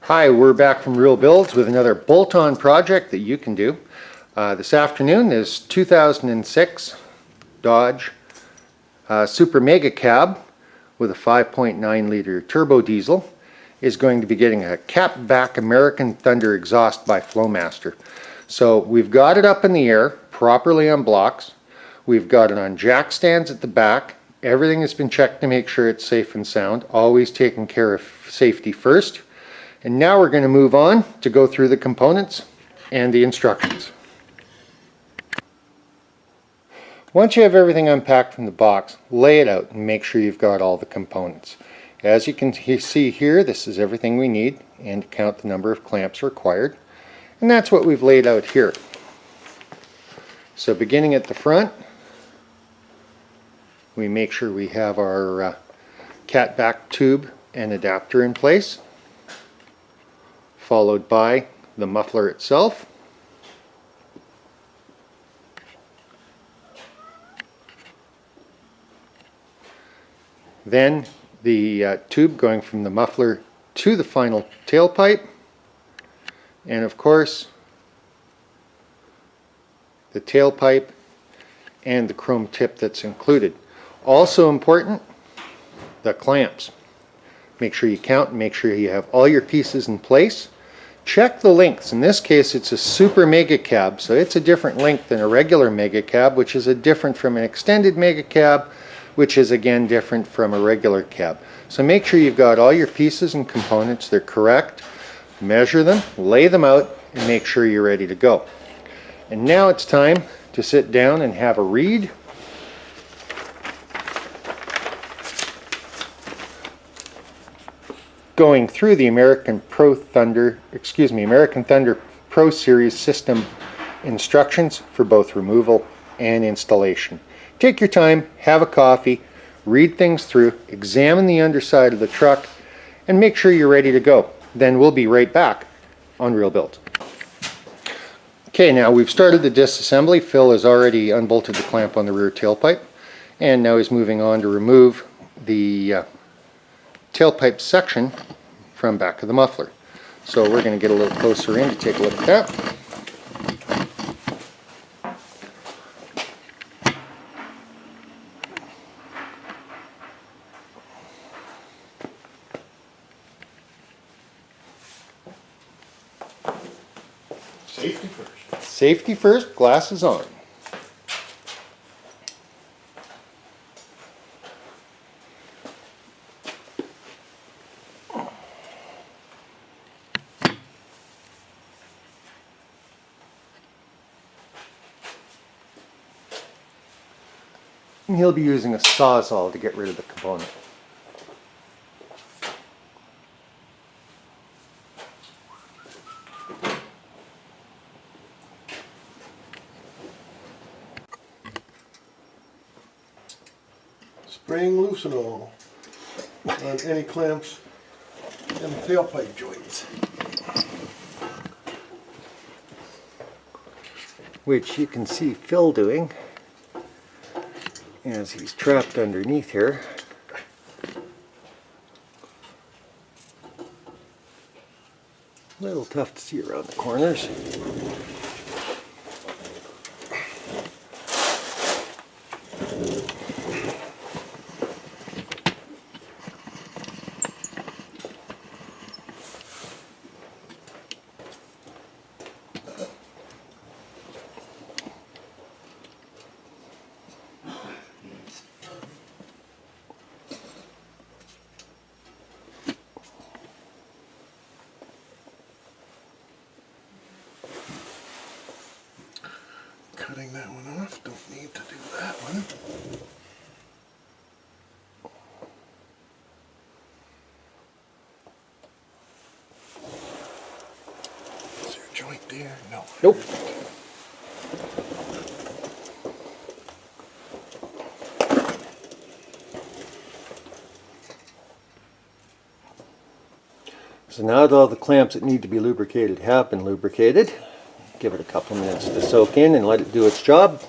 Hi, we're back from Real Builds with another bolt-on project that you can do. This afternoon is 2006 Dodge Super Mega Cab with a 5.9 liter turbo diesel is going to be getting a cap-back American Thunder exhaust by Flowmaster. So we've got it up in the air, properly on blocks. We've got it on jack stands at the back. Everything has been checked to make sure it's safe and sound, always taking care of safety first. And now we're going to move on to go through the components and the instructions. Once you have everything unpacked from the box, lay it out and make sure you've got all the components. As you can see here, this is everything we need, and to count the number of clamps required. And that's what we've laid out here. So beginning at the front, we make sure we have our cat back tube and adapter in place, followed by the muffler itself, then the tube going from the muffler to the final tailpipe, and of course the tailpipe and the chrome tip that's included. Also important, the clamps. Make sure you count and make sure you have all your pieces in place. Check the lengths. In this case it's a Super Mega Cab, so it's a different length than a regular Mega Cab, which is different from an extended Mega Cab, which is again different from a regular cab. So make sure you've got all your pieces and components, they're correct. Measure them, lay them out, and make sure you're ready to go. And now it's time to sit down and have a read. Going through the American Thunder Pro Series system instructions for both removal and installation. Take your time, have a coffee, read things through, examine the underside of the truck, and make sure you're ready to go. Then we'll be right back on Real Builds. Okay, now we've started the disassembly. Phil has already unbolted the clamp on the rear tailpipe, and now he's moving on to remove the tailpipe section from back of the muffler. So we're going to get a little closer in to take a look at that. Safety first. Safety first, glasses on. And he'll be using a sawzall to get rid of the component. Spraying Lucinol on any clamps and tailpipe joints. Which you can see Phil doing as he's trapped underneath here. A little tough to see around the corners. Cutting that one off, don't need to do that one. Is there a joint there? No. Nope. So now that all the clamps that need to be lubricated have been lubricated, give it a couple minutes to soak in and let it do its job.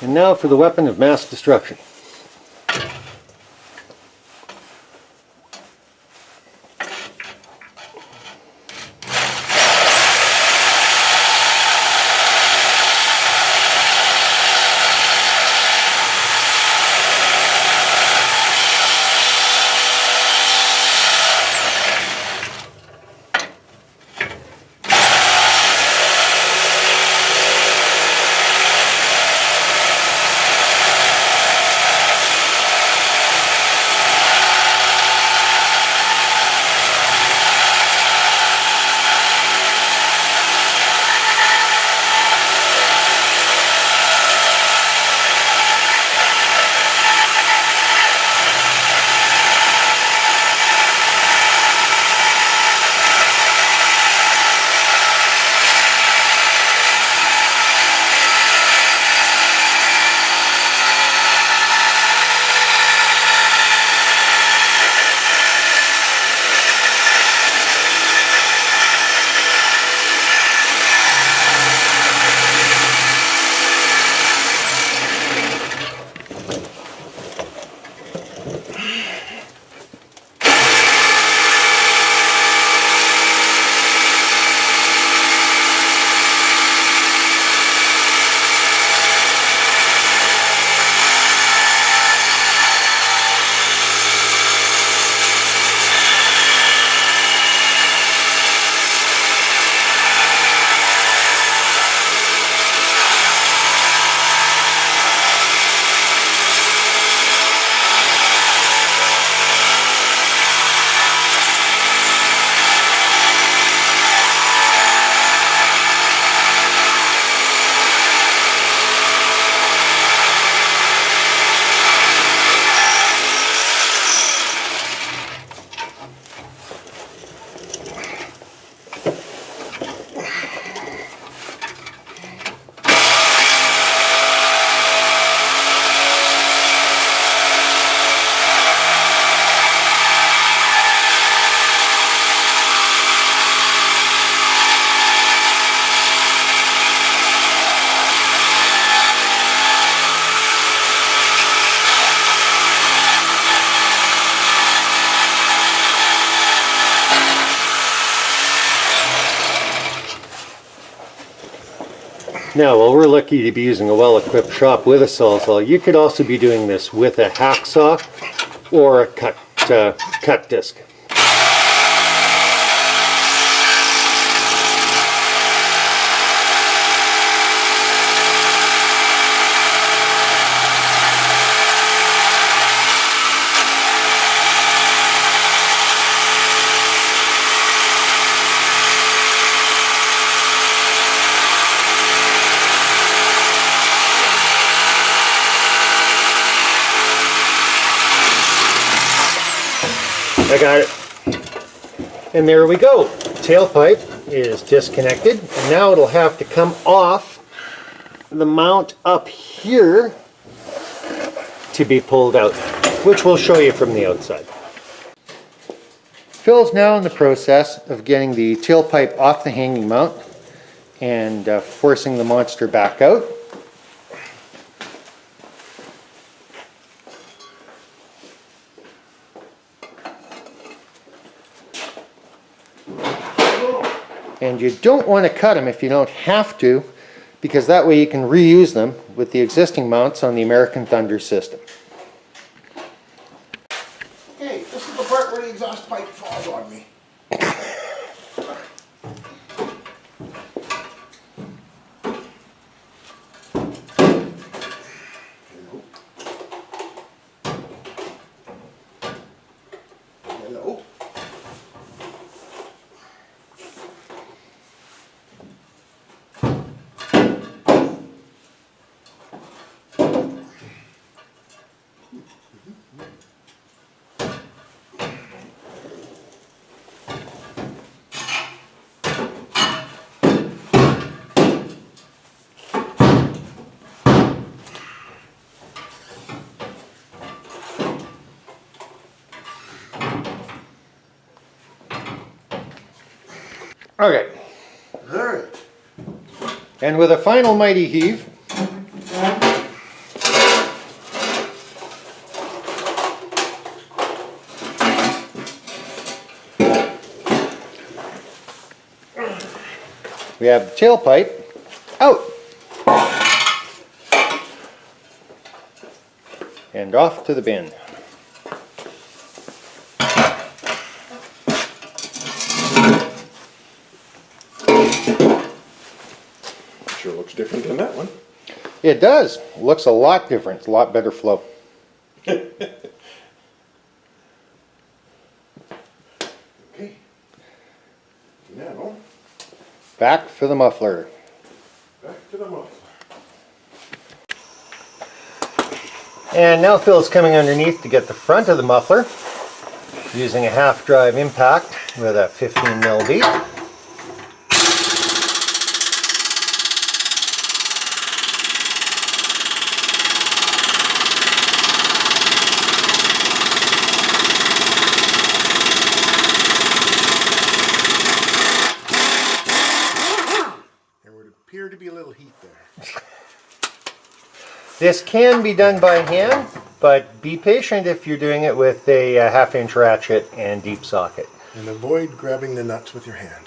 And now for the weapon of mass destruction. Now, while we're lucky to be using a well-equipped shop with a sawzall, you could also be doing this with a hacksaw or a cut disc. I got it. And there we go. Tailpipe is disconnected. And now it'll have to come off the mount up here to be pulled out, which we'll show you from the outside. Phil's now in the process of getting the tailpipe off the hanging mount and forcing the monster back out. And you don't want to cut them if you don't have to, because that way you can reuse them with the existing mounts on the American Thunder system. Hey, this is the part where the exhaust pipe falls on me. Hello. Okay. Alright. And with a final mighty heave, we have the tailpipe out and off to the bin. Sure looks different than that one. It does. Looks a lot different. A lot better flow. Okay. Now, Back for the muffler. back to the muffler. And now Phil's coming underneath to get the front of the muffler using a half drive impact with a 15mm bead. There would appear to be a little heat there. This can be done by hand, but be patient if you're doing it with a half-inch ratchet and deep socket. And avoid grabbing the nuts with your hand.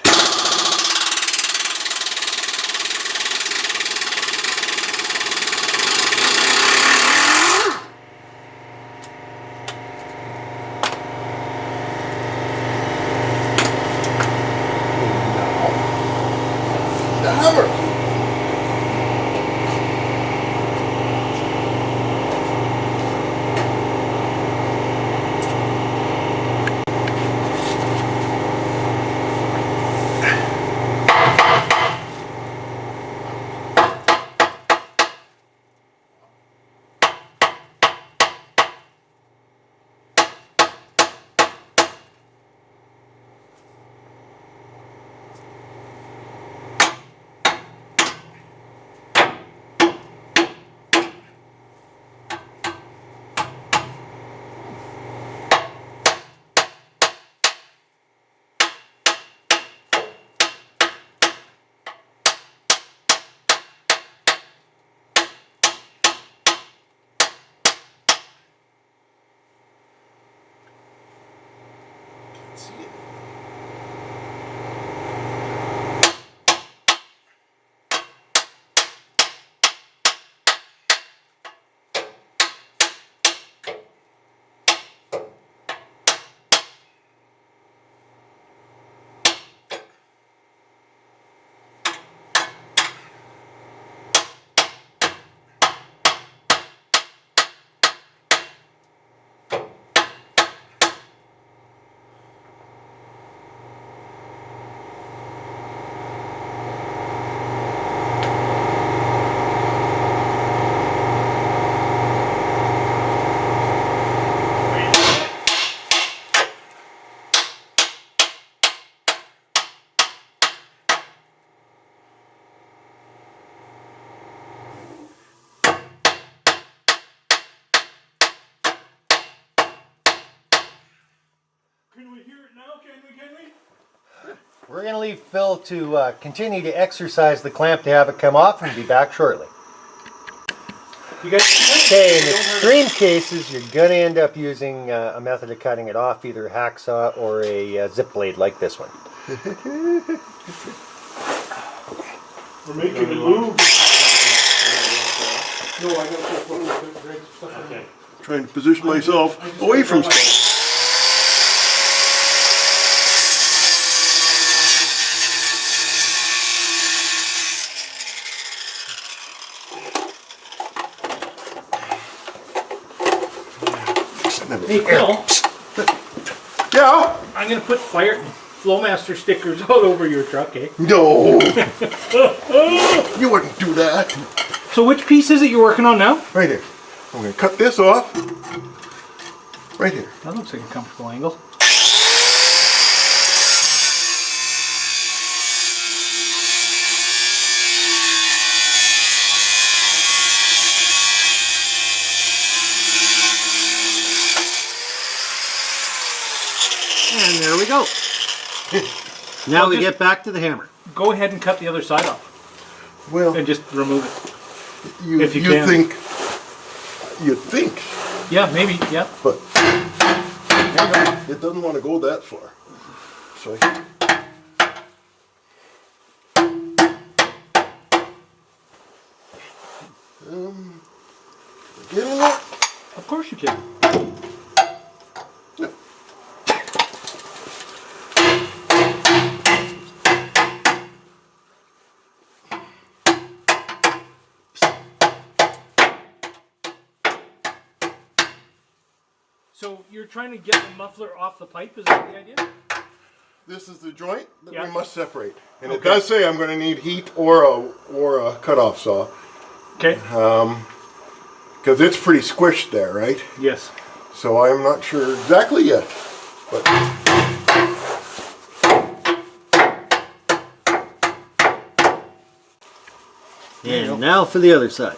Now, the hammer. See it. Can we hear it now? Can we? We're going to leave Phil to continue to exercise the clamp to have it come off and be back shortly. You guys, Okay, in extreme cases, you're going to end up using a method of cutting it off, either a hacksaw or a zip blade like this one. we're making it move. No, I got to put Greg's stuff in. Trying to position myself away from stuff. Hey Phil, Yeah? I'm gonna put Fire Flowmaster stickers all over your truck, eh? No. You wouldn't do that. So which piece is it you're working on now? Right here. I'm going to cut this off. Right here. That looks like a comfortable angle. And there we go. Now Well, we just- get back to the hammer. Go ahead and cut the other side off Well, and just remove it. you if you can. you'd think, Yeah, maybe. Yeah. but There you go. it doesn't want to go that far. So get in there. Of course you can. So you're trying to get the muffler off the pipe, is that the idea? This is the joint that Yeah. we must separate, and it Okay. does say I'm going to need heat or a cutoff saw Okay. because it's pretty squished there, right? Yes. So I'm not sure exactly yet, but And now for the other side.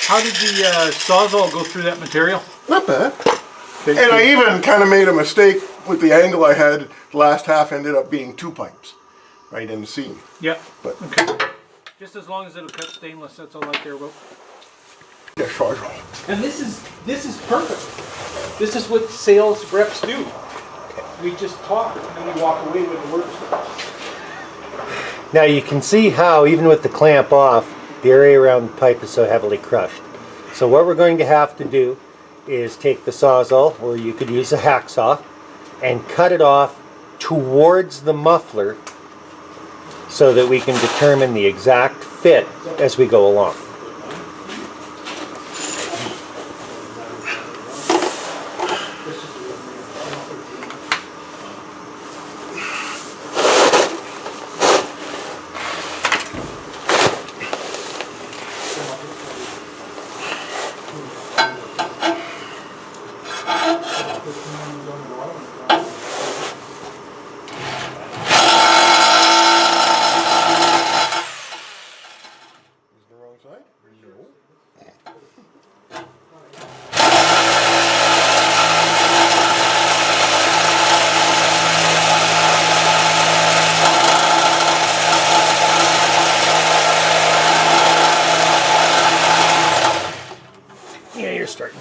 How did the sawzall go through that material? not bad. Okay. And I even kind of made a mistake with the angle I had. The last half ended up being 2 pipes right in the seam. Yeah. But Okay. Just as long as it'll cut stainless, that's all I care about. yeah, sure. And this is perfect. This is what sales reps do. We just talk and we walk away with the words. Now you can see how, even with the clamp off, the area around the pipe is so heavily crushed. So what we're going to have to do is take the Sawzall, or you could use a hacksaw, and cut it off towards the muffler so that we can determine the exact fit as we go along. Is the wrong side? No. Yeah, you're starting.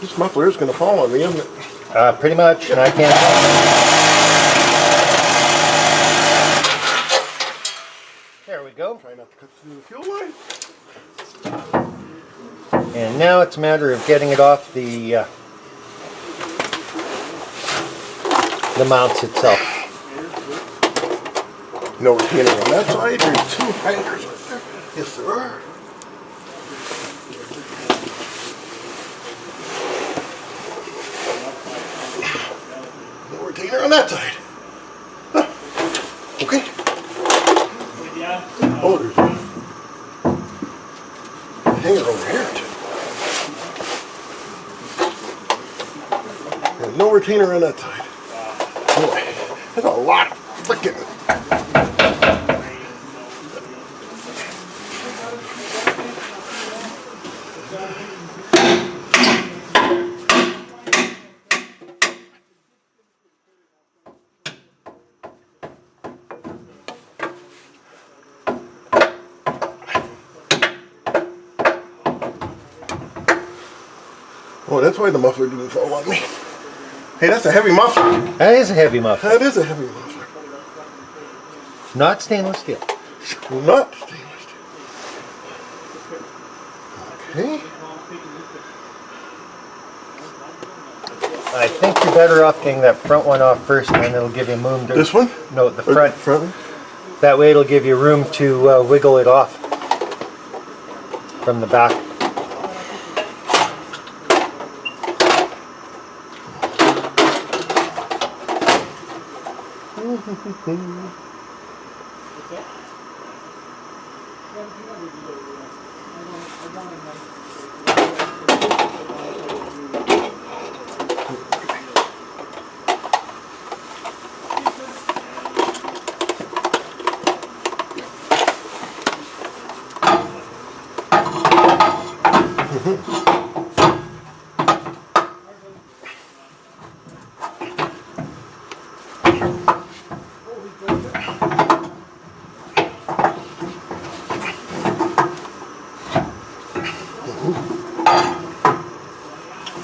This muffler is going to fall on me, isn't it? Pretty much, and I can't. There we go. Try not to cut through the fuel line. And now it's a matter of getting it off the mounts itself. No retainer on that side. There's 2 hangers right there. Yes, there are. No retainer on that side. Huh. Okay. Oh, there's a hanger over here too. And no retainer on that side. There's a lot of freaking. Oh, that's why the muffler didn't fall on me. Hey, that's a heavy muffler. That is a heavy muffler. That is a heavy muffler. Not stainless steel. Not stainless steel. Okay. I think you're better off getting that front one off first, and then it'll give you room to... This one? No, the Or front. front one? That way it'll give you room to wiggle it off from the back.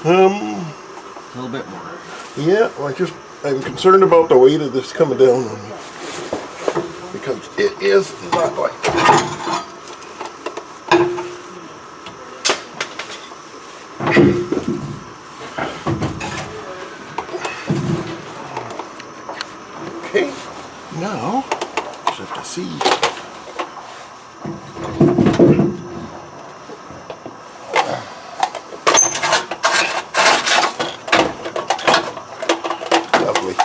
A little bit more. Yeah, well, I'm concerned about the weight of this coming down on me. Because it is not like. Okay, now, just have to see. Lovely.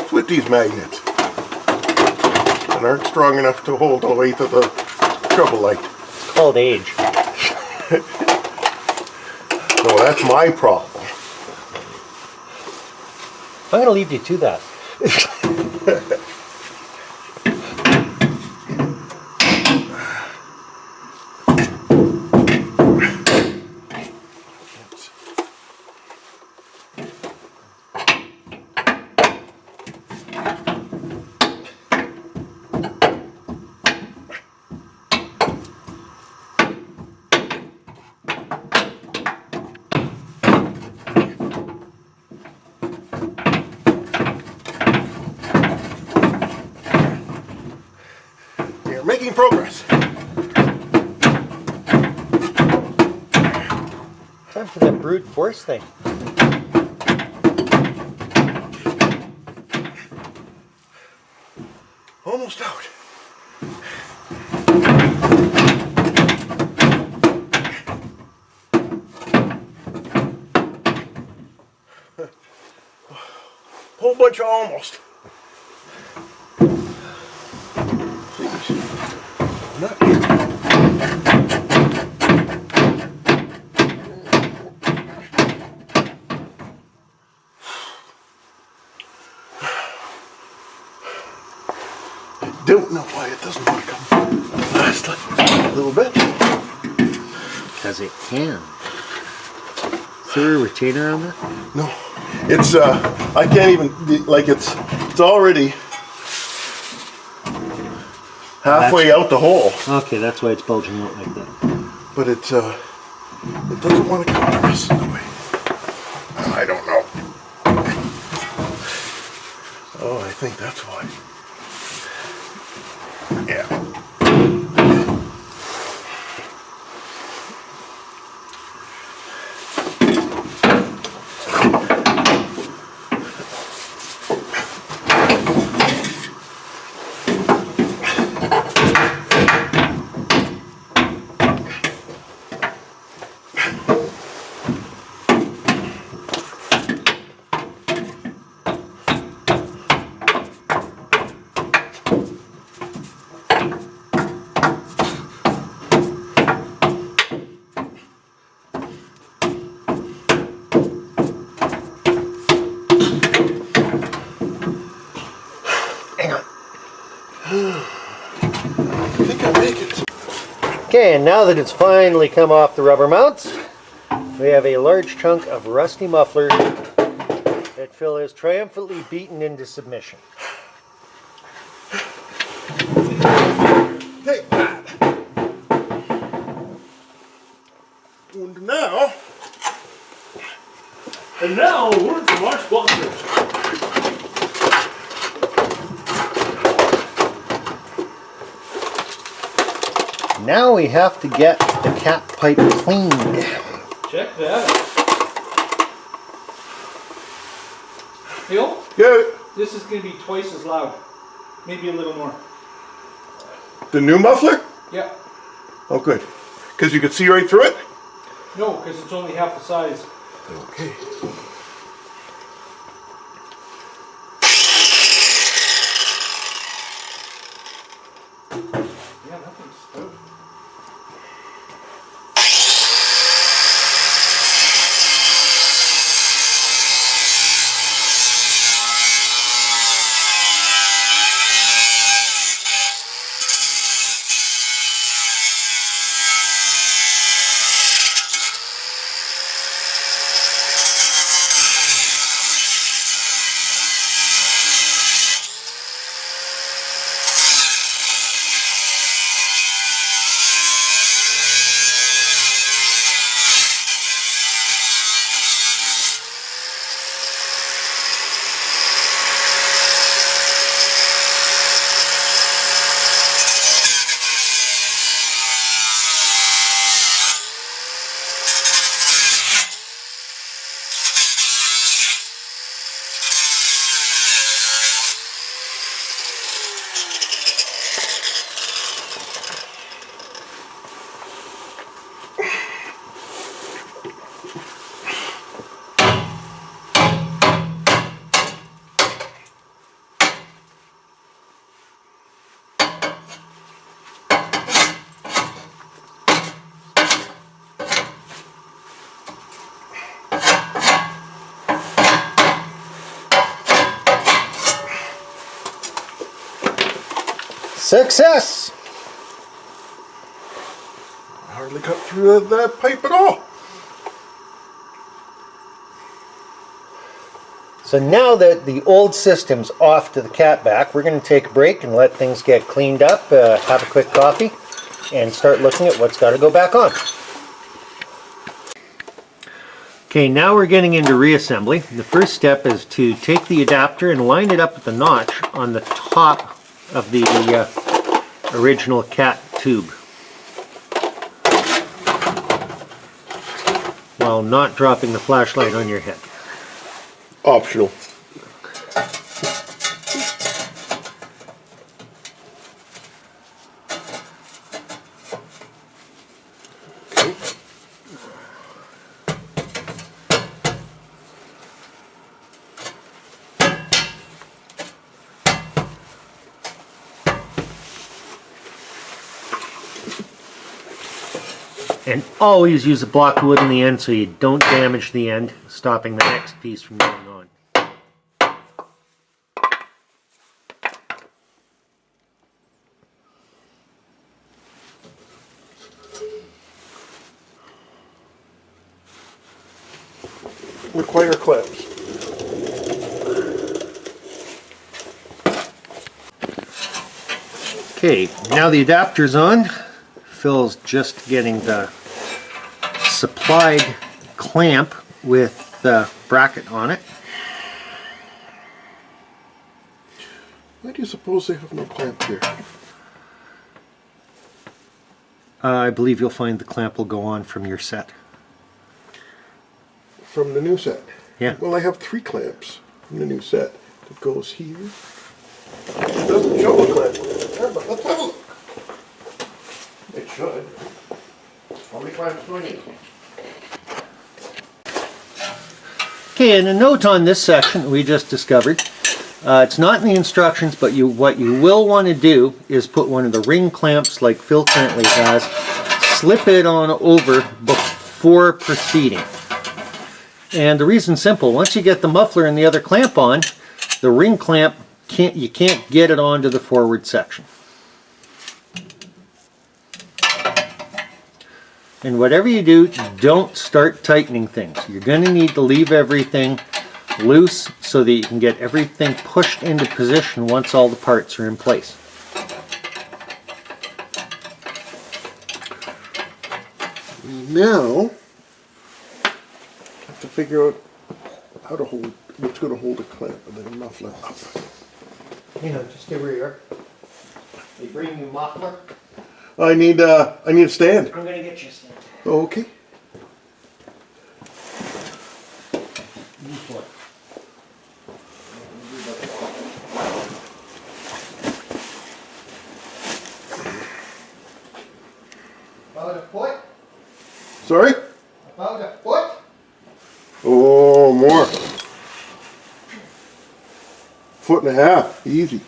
It's with these magnets that aren't strong enough to hold the weight of the trouble light. It's called age. So that's my problem. I'm going to leave you to that. We're making progress. Time for that brute force thing. Almost out. Whole bunch of almost. I don't know why it doesn't want to come last a little bit. Because it can. Is there a retainer on that? No, it's I can't even like it's already halfway out the hole, Okay, that's why it's bulging out like that. but it doesn't want to come the rest of the way. I don't know. Oh, I think that's why. Yeah. Okay, and now that it's finally come off the rubber mounts, we have a large chunk of rusty muffler that Phil has triumphantly beaten into submission. Take that. And now, a word from our sponsors. Now we have to get the cat pipe cleaned. Check that out. Phil, Yeah, this is going to be twice as loud. Maybe a little more. the new muffler? Yeah. Oh, good. Because you could see right through it? No, because it's only half the size. Okay. Yeah, that thing's stoked. Success! I hardly cut through that pipe at all. So now that the old system's off to the cat back, we're going to take a break and let things get cleaned up, have a quick coffee, and start looking at what's got to go back on. Okay, now we're getting into reassembly. The first step is to take the adapter and line it up with the notch on the top of the original cat tube, while not dropping the flashlight on your head. Optional. And always use a block of wood in the end so you don't damage the end, stopping the next piece from going on. Require clamps. Okay, now the adapter's on. Phil's just getting the supplied clamp with the bracket on it. Why do you suppose they have no clamp here? I believe you'll find the clamp will go on from your set. From the new set? Yeah. Well, I have 3 clamps from the new set. That goes here. It doesn't show a clamp there, but let's have a look. It should. How many clamps do I need? Okay, and a note on this section we just discovered. It's not in the instructions, but what you will want to do is put one of the ring clamps like Phil currently has, slip it on over before proceeding. And the reason's simple. Once you get the muffler and the other clamp on, the ring clamp, you can't get it onto the forward section. And whatever you do, don't start tightening things. You're going to need to leave everything loose so that you can get everything pushed into position once all the parts are in place. Now, I have to figure out how to hold, what's going to hold the clamp and then muffler up. You know, just stay where you are. They bring you muffler. I need a stand. I'm going to get you a stand. Okay. About a foot? Sorry? About a foot? Oh, more. Foot and a half, easy.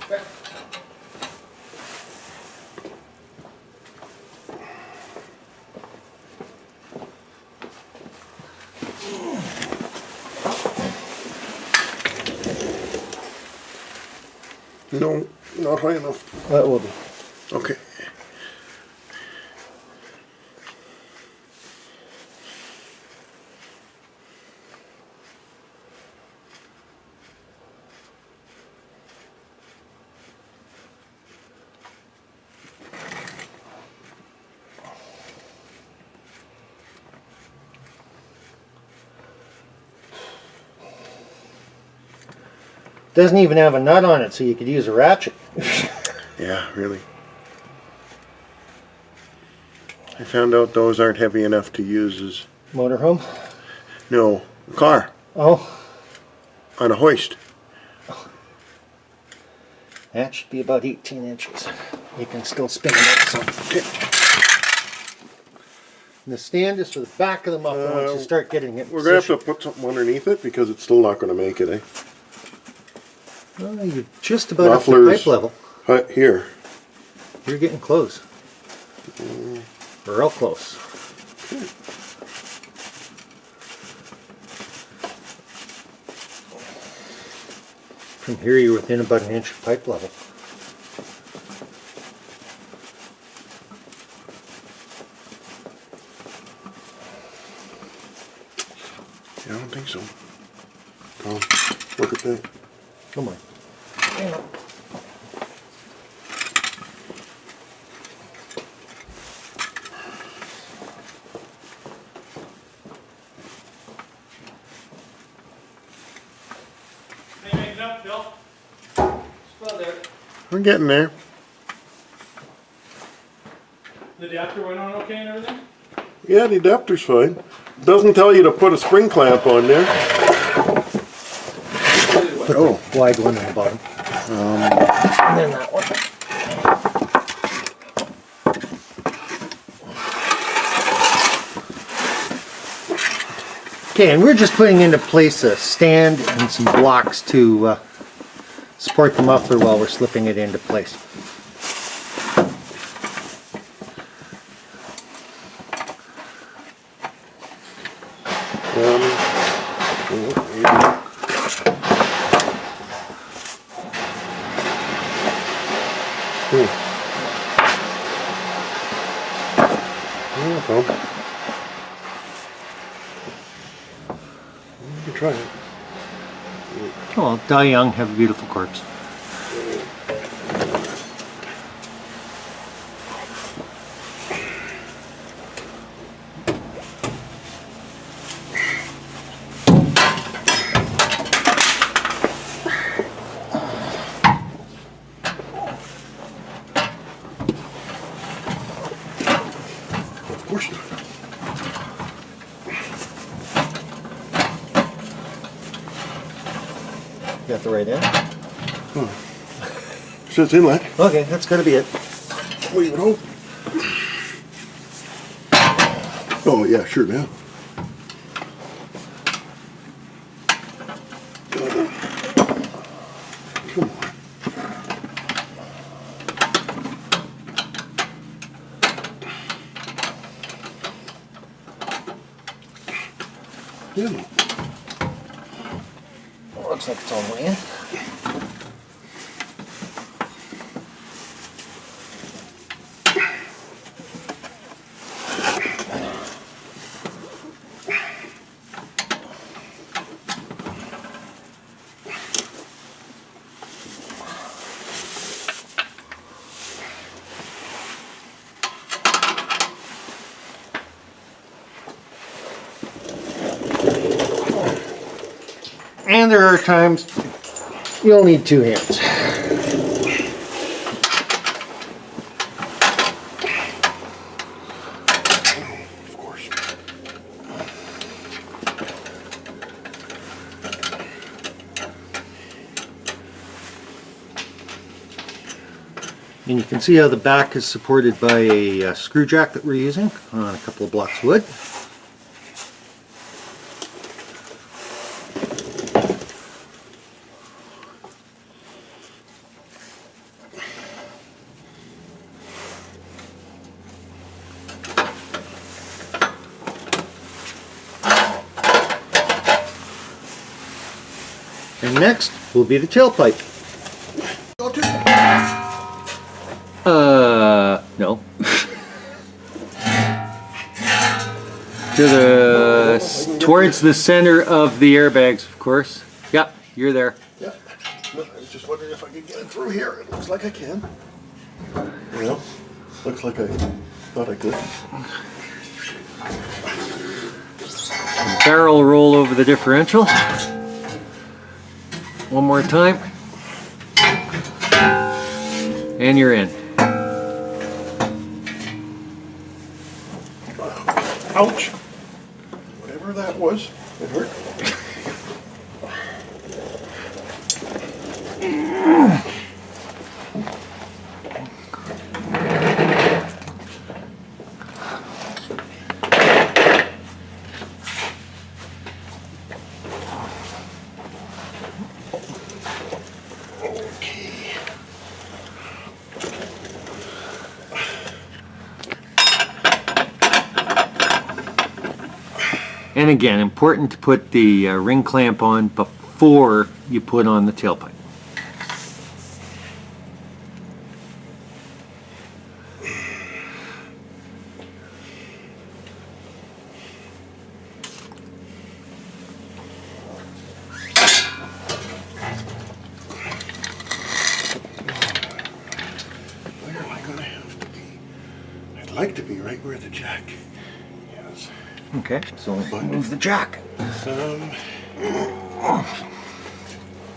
Okay. No, not high enough. That will be. Okay. Doesn't even have a nut on it, so you could use a ratchet. Yeah, really. I found out those aren't heavy enough to use as, Motorhome? no, a car Oh, on a hoist. that should be about 18 inches. You can still spin it out some. And the stand is for the back of the muffler once you start getting it in We're going to position. have to put something underneath it because it's still not going to make it, eh? Well, you're just about up to Mufflers. pipe level. Here. You're getting close. Real close. From here you're within about an inch of pipe level. Yeah, I don't think so. Tom, look at that. Come on. Hang on. How you making up, Bill? It's about there. We're getting there. The adapter went on okay and everything? Yeah, the adapter's fine. Doesn't tell you to put a spring clamp on there. Put Oh. the wide one on the bottom. And then that one. Okay, and we're just putting into place a stand and some blocks to support the muffler while we're slipping it into place. You can try it. Oh, die young, have a beautiful corpse. Of course not. You got the right end? Says inlet. Okay, that's gotta be it. We would hope. Oh yeah, sure now. Come on. Yeah. Looks like it's on the way in. And there are times you'll need two hands. Of course. And you can see how the back is supported by a screw jack that we're using on a couple of blocks of wood. And next will be the tailpipe. No. Towards the center of the airbags, of course. Yep, you're there. Yeah. No, I was just wondering if I could get it through here. It looks like I can. Well, looks like I thought I could. Barrel roll over the differential. One more time. And you're in. Ouch! Whatever that was, it hurt. And again, important to put the ring clamp on before you put on the tailpipe. Where am I going to have to be? I'd like to be right where the jack is. Okay, so move the jack.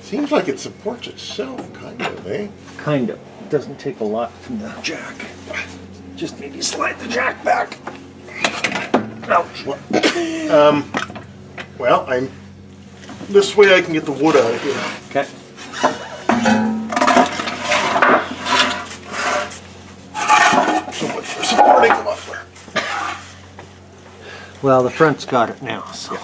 Seems like it supports itself, kind of, eh? Kind of. It doesn't take a lot from the jack. Just maybe slide the jack back. Ouch. Well, this way I can get the wood out of here. Okay. So much for supporting the muffler. Well, the front's got it now, so.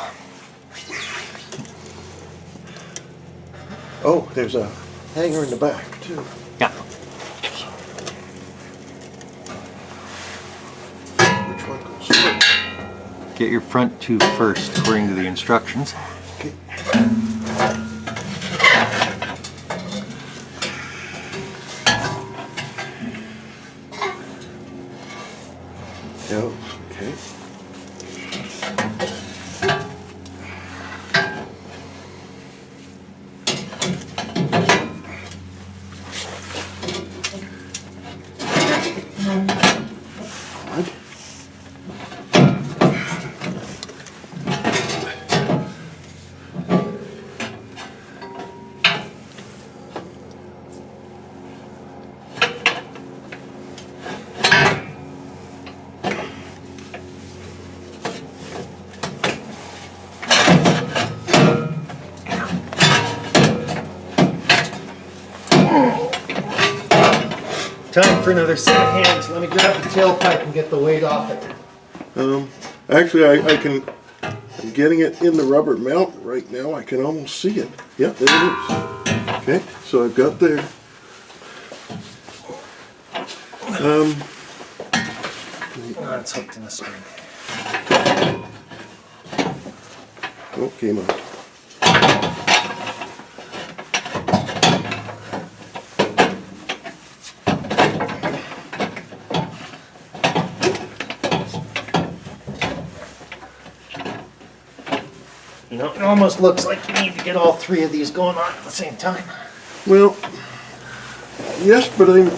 Oh, there's a hanger in the back, too. Yeah. Which one goes first? Get your front two first, according to the instructions. Okay. Oh, okay. Odd. Time for another set of hands. Let me grab the tailpipe and get the weight off it. Actually, I'm getting it in the rubber mount right now. I can almost see it. Yeah, there it is. Okay, so I've got there. Oh, it's hooked in a spring. Oh, came out. You know, it almost looks like you need to get all three of these going on at the same time. Well, yes, but I'm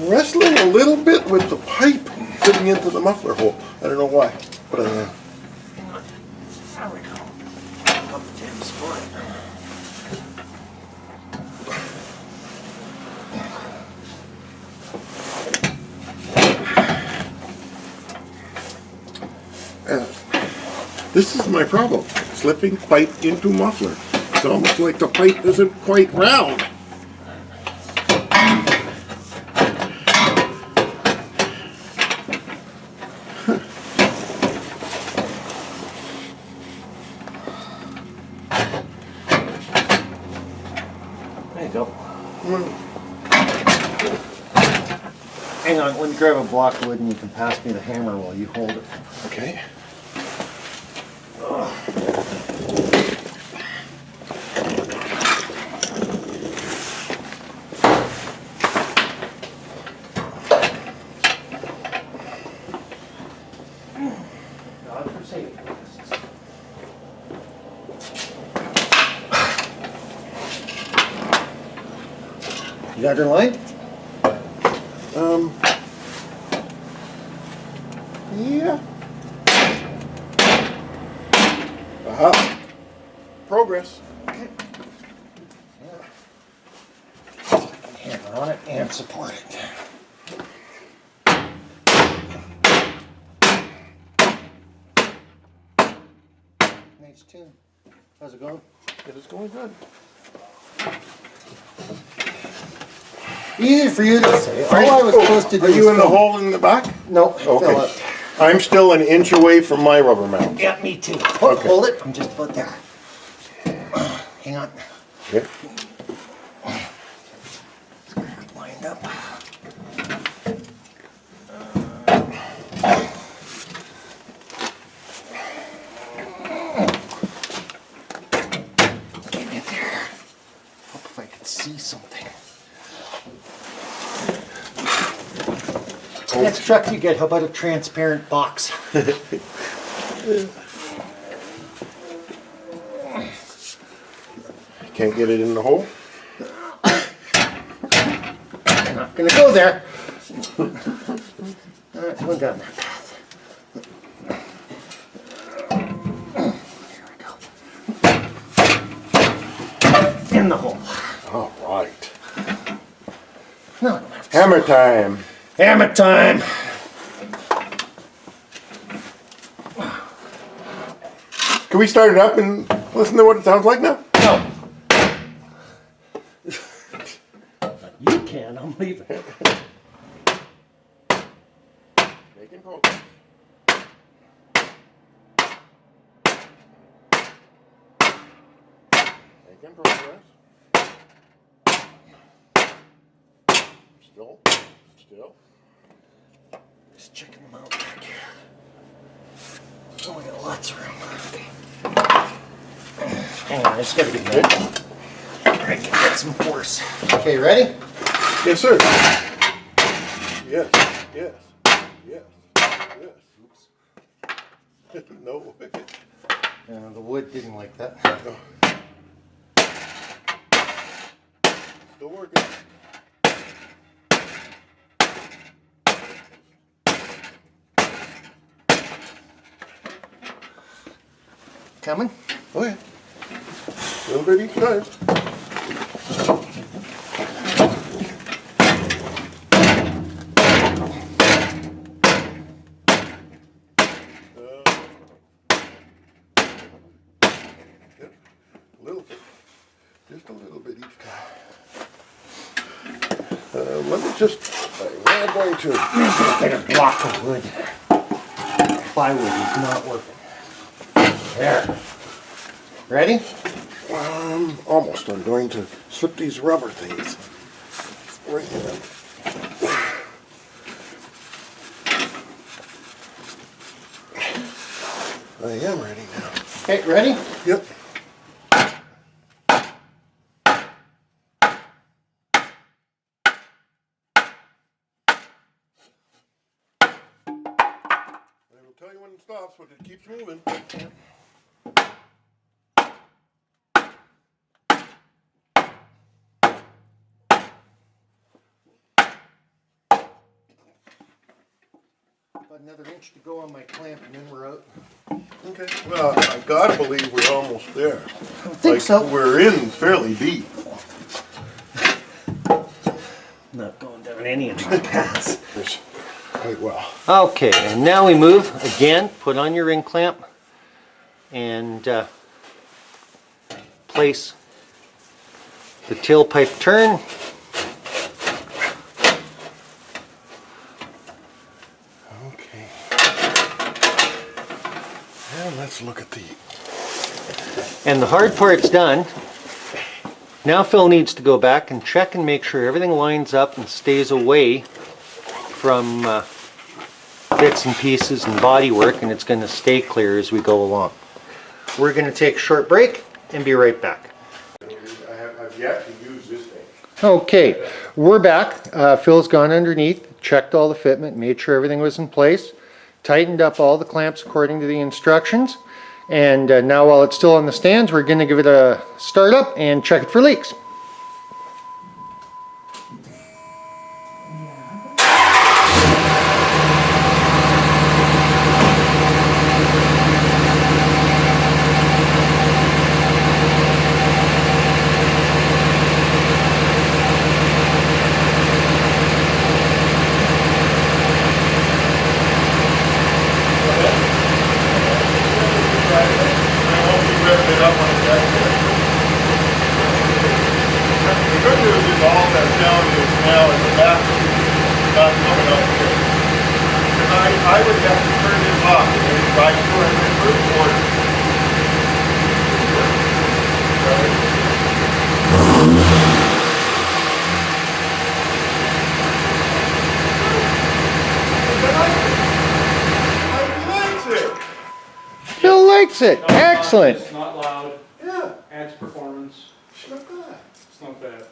wrestling a little bit with the pipe fitting into the muffler hole. I don't know why, but I am. There we go. Up Tim's spine. This is my problem. Slipping pipe into muffler. It's almost like the pipe isn't quite round. There you go. Hang on, let me grab a block of wood and you can pass me the hammer while you hold it. Okay. God for safety. You got your line? Yeah. Aha. Progress. Hammer on it and support it. Nice tune. How's it going? It is going good. Easy for you to say. All I was supposed to do Are you was in the film. hole in the back? No, fill Okay. it. I'm still an inch away from my rubber mount. Yeah, me too. Okay. Hold it. I'm just about there. Hang on. Okay. Lined up. Get in there. Hope if I could see something. Next truck you get, how about a transparent box? Can't get it in the hole? I'm not gonna go there. Alright, going down that path. Here we go. In the hole. All right. No, I don't have to. Hammer time. Hammer time! Can we start it up and listen to what it sounds like now? No. You can, I'm leaving. Making progress. Making progress. Still. Just checking them out back here. Oh, we got lots of room. Okay. Hang on, I just gotta get that. I can get some force. Okay, ready? Yes, sir. Yes. Oops. No. The wood didn't like that. Still working. Coming? Oh yeah. A little bit each time. Yep. A little bit. Just a little bit each time. Let me just. I'm going to. Get a block of wood. Plywood is not working. There. Ready? Almost. I'm going to slip these rubber things right in. I am ready now. Okay, ready? Yep. I will tell you when it stops, but it keeps moving. About another inch to go on my clamp and then we're out. Okay. Well, I gotta believe we're almost there. I think so. We're in fairly deep. Not going down any of these paths. There's quite well. Okay, and now we move again. Put on your ring clamp and place the tailpipe turn. Okay. And let's look at the. And the hard part's done. Now Phil needs to go back and check and make sure everything lines up and stays away from bits and pieces and body work, and it's going to stay clear as we go along. We're going to take a short break and be right back. I've yet to use this thing. Okay, we're back. Phil's gone underneath, checked all the fitment, made sure everything was in place, tightened up all the clamps according to the instructions, and now while it's still on the stands, we're going to give it a start up and check it for leaks. The good news is all that sound is now in the back, not coming up here. Because I would have to turn this off and then drive through and then report. Phil likes it. Excellent. It's not loud. Yeah, Adds performance. it's not bad. It's not bad.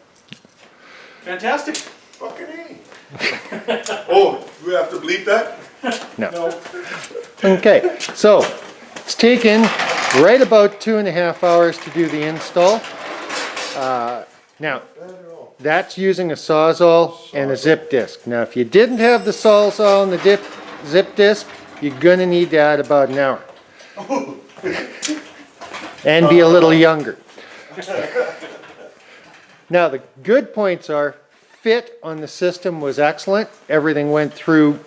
Fantastic. Fucking A. Oh, do we have to bleep that? No. Okay, so it's taken right about 2.5 hours to do the install. Now, that's using a Sawzall and a zip disc. Now, if you didn't have the Sawzall and the zip disc, you're gonna need to add about an hour. And be a little younger. Now, the good points are fit on the system was excellent. Everything went through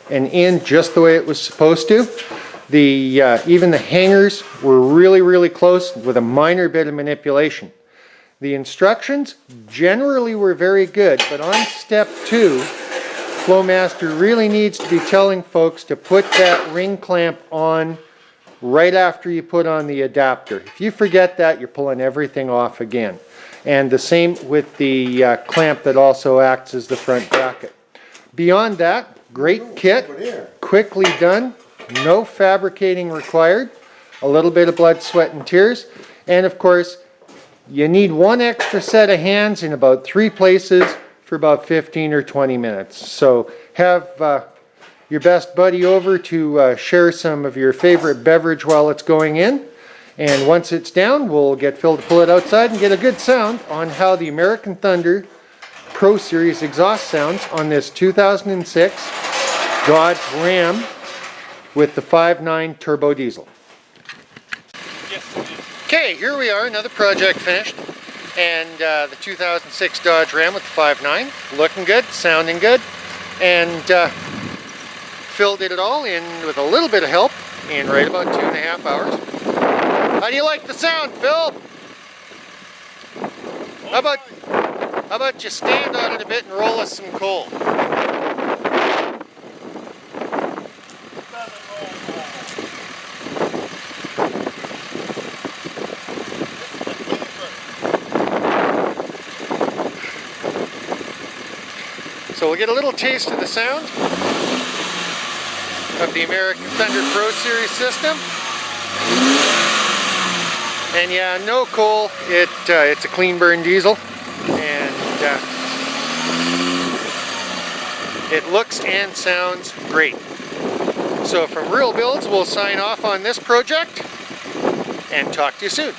and in just the way it was supposed to. Even the hangers were really, really close with a minor bit of manipulation. The instructions generally were very good, but on step 2, Flowmaster really needs to be telling folks to put that ring clamp on right after you put on the adapter. If you forget that, you're pulling everything off again. And the same with the clamp that also acts as the front bracket. Beyond that, great kit, quickly done, no fabricating required, a little bit of blood, sweat, and tears, and of course, you need one extra set of hands in about 3 places for about 15 or 20 minutes. So have your best buddy over to share some of your favorite beverage while it's going in. And once it's down, we'll get Phil to pull it outside and get a good sound on how the American Thunder Pro Series exhaust sounds on this 2006 Dodge Ram with the 5.9 turbo diesel. Okay, here we are, another project finished. And the 2006 Dodge Ram with the 5.9, looking good, sounding good. And Phil did it all in with a little bit of help in right about 2.5 hours. How do you like the sound, Phil? How about you stand on it a bit and roll us some coal? So we'll get a little taste of the sound of the American Thunder Pro Series system. And yeah, no coal, it's a clean burn diesel, and it looks and sounds great. So from Real Builds, we'll sign off on this project and talk to you soon.